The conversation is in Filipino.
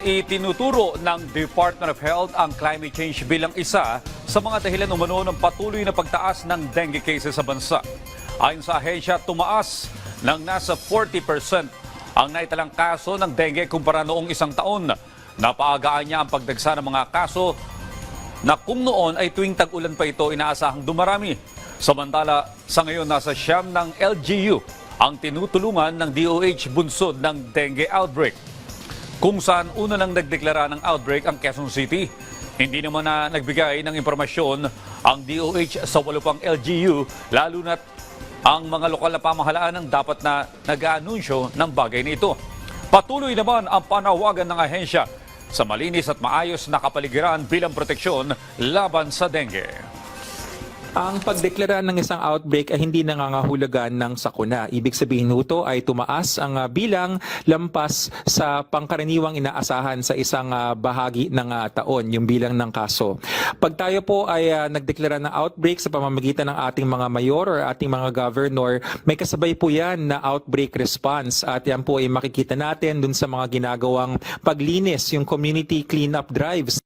Itinuturo ng Department of Health ang climate change bilang isa sa mga dahilan umano ng patuloy na pagtaas ng dengue cases sa bansa. Ayon sa ahensya, tumaas ng nasa 40% ang naitalang kaso ng dengue kumpara noong isang taon. Napaagaan niya ang pagdagsa ng mga kaso na kung noon ay tuwing tag-ulan pa ito inaasahang dumarami. Samantala, sa ngayon nasa siyam ng LGU ang tinutulungan ng DOH bunsod ng dengue outbreak. Kung saan una nang nagdeklara ng outbreak ang Quezon City. Hindi naman na nagbigay ng impormasyon ang DOH sa 8 pang LGU, lalo na't ang mga lokal na pamahalaan ang dapat na nag-aanunsyo ng bagay na ito. Patuloy naman ang panawagan ng ahensya sa malinis at maayos na kapaligiran bilang proteksyon laban sa dengue. Ang pagdeklara ng isang outbreak ay hindi nangangahulugan ng sakuna. Ibig sabihin nito ay tumaas ang bilang lampas sa pangkaraniwang inaasahan sa isang bahagi ng taon, yung bilang ng kaso. Pag tayo po ay nagdeklara ng outbreak sa pamamagitan ng ating mga mayor or ating mga governor, may kasabay po yan na outbreak response at yan po ay makikita natin dun sa mga ginagawang paglinis, yung community cleanup drives.